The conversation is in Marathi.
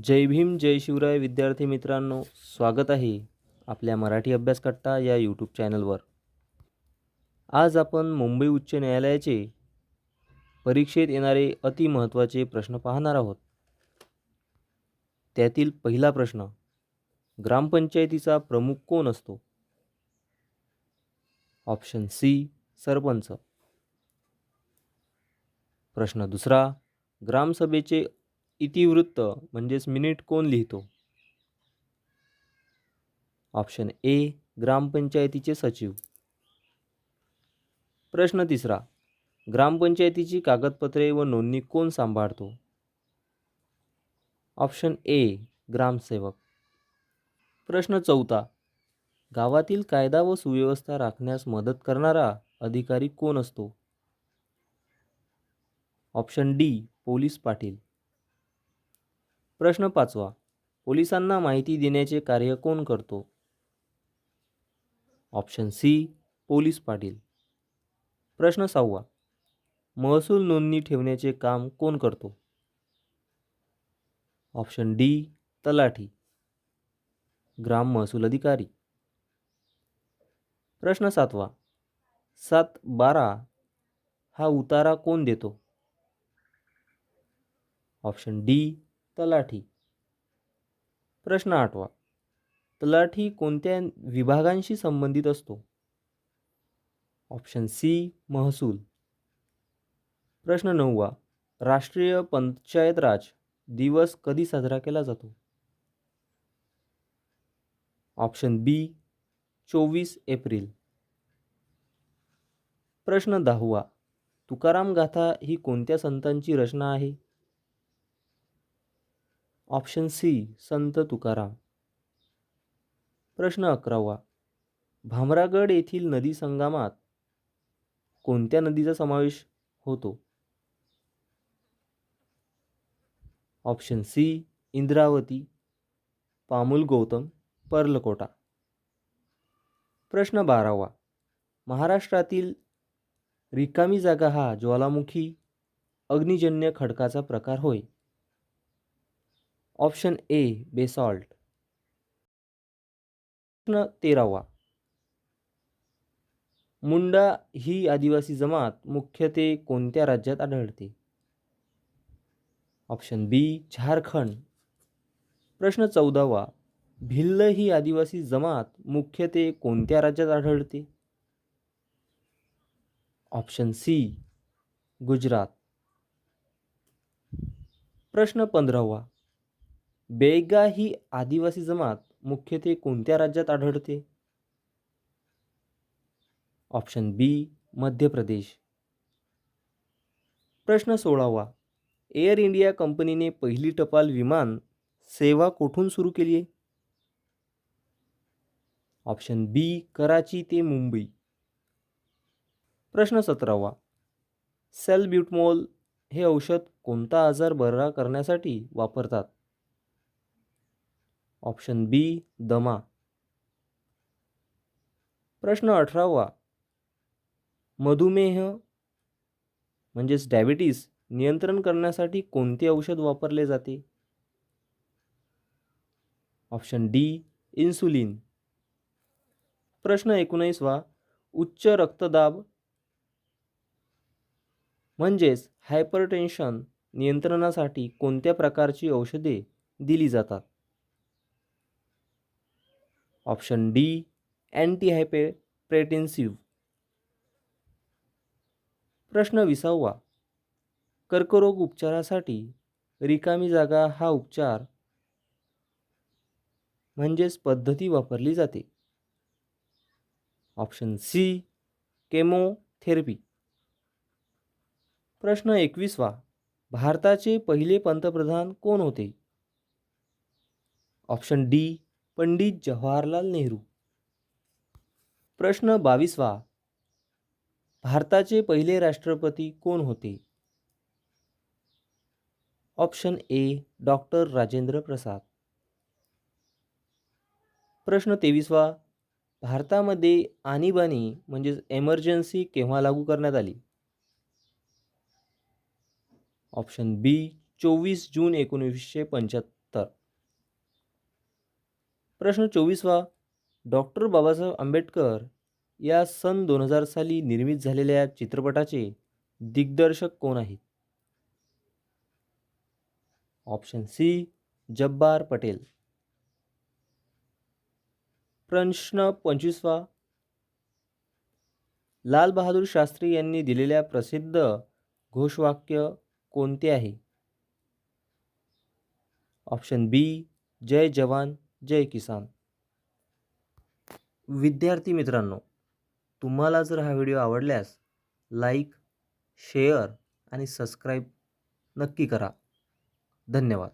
जय भीम जय शिवराय विद्यार्थी मित्रांनो, स्वागत आहे आपल्या मराठी अभ्यास कट्टा या यूट्यूब चॅनलवर. आज आपण मुंबई उच्च न्यायालयाचे परीक्षेत येणारे अतिमहत्त्वाचे प्रश्न पाहणार आहोत. त्यातील पहिला प्रश्न, ग्रामपंचायतीचा प्रमुख कोण असतो? Option C, sarpanch. प्रश्न दुसरा, ग्रामसभेचे इतिवृत्त म्हणजेच मिनिट कोण लिहितो? ऑप्शन ए, ग्रामपंचायतीचे सचिव. प्रश्न तिसरा, ग्रामपंचायतीची कागदपत्रे व नोंदणी कोण सांभाळतो? ऑप्शन ए, ग्रामसेवक. प्रश्न चौथा, गावातील कायदा व सुव्यवस्था राखण्यास मदत करणारा अधिकारी कोण असतो? Option D, police Patil. प्रश्न पाचवा, पोलिसांना माहिती देण्याचे कार्य कोण करतो? Option C, police Patil. प्रश्न सहावा, महसूल नोंदणी ठेवण्याचे काम कोण करतो? ऑप्शन डी, तलाठी. ग्राम महसूल अधिकारी. प्रश्न सातवा, 7/12 हा उतारा कोण देतो? ऑप्शन डी, तलाठी. प्रश्न आठवा, तलाठी कोणत्या विभागांशी संबंधित असतो? ऑप्शन सी, महसूल. प्रश्न नववा, राष्ट्रीय पंचायत राज दिवस कधी साजरा केला जातो? ऑप्शन बी, 24 एप्रिल. प्रश्न दहावा, तुकाराम गाथा ही कोणत्या संतांची रचना आहे? ऑप्शन सी, संत तुकाराम. प्रश्न 11वा, भामरागड येथील नदी संगमात कोणत्या नदीचा समावेश होतो? Option C, Indravati, Pamul Gautam, Parlkota. प्रश्न 12वा, महाराष्ट्रातील रिकामी जागा हा ज्वालामुखी अग्निजन्य खडकाचा प्रकार होय? Option A, basalt. प्रश्न 13वा, मुंडा ही आदिवासी जमात मुख्यत्वे कोणत्या राज्यात आढळते? ऑप्शन बी, झारखंड. प्रश्न 14वा, भिल्ल ही आदिवासी जमात मुख्यत्वे कोणत्या राज्यात आढळते? Option C, Gujarat. प्रश्न 15वा, बेगा ही आदिवासी जमात मुख्यत्वे कोणत्या राज्यात आढळते? ऑप्शन बी, मध्य प्रदेश. प्रश्न 16वा, एअर इंडिया कंपनीने पहिली टपाल विमान सेवा कुठून सुरू केली आहे? ऑप्शन बी, कराची ते मुंबई. प्रश्न 17वा, सॅल्ब्युटमॉल हे औषध कोणता आजार बरा करण्यासाठी वापरतात? ऑप्शन बी, दमा. प्रश्न 18वा, मधुमेह म्हणजेच डायबिटीस नियंत्रण करण्यासाठी कोणते औषध वापरले जाते? Option D, insulin. प्रश्न 19वा, उच्च रक्तदाब म्हणजेच हायपरटेन्शन नियंत्रणासाठी कोणत्या प्रकारची औषधे दिली जातात? Option D, antihypertensive. प्रश्न 20वा, कर्करोग उपचारासाठी रिकामी जागा हा उपचार म्हणजेच पद्धती वापरली जाते? Option C, chemotherapy. प्रश्न 21वा, भारताचे पहिले पंतप्रधान कोण होते? Option D, Pandit Jawaharlal Nehru. प्रश्न 22वा, भारताचे पहिले राष्ट्रपती कोण होते? Option A, doctor Rajendra Prasad. प्रश्न 23वा, भारतामध्ये आणीबाणी म्हणजेच एमर्जन्सी केव्हा लागू करण्यात आली? ऑप्शन बी, 24 जून 1975. उत्तर. प्रश्न 24वा. डॉक्टर बाबासाहेब आंबेडकर या सन 2000 साली निर्मित झालेल्या चित्रपटाचे दिग्दर्शक कोण आहेत? Option C Jabbar Patel. प्रश्न 25वा. लाल बहादूर शास्त्री यांनी दिलेल्या प्रसिद्ध घोषवाक्य कोणते आहे? ऑप्शन बी जय जवान जय किसान. विद्यार्थी मित्रांनो, तुम्हाला जर हा व्हिडिओ आवडल्यास लाईक, शेअर आणि सबस्क्राईब नक्की करा. धन्यवाद.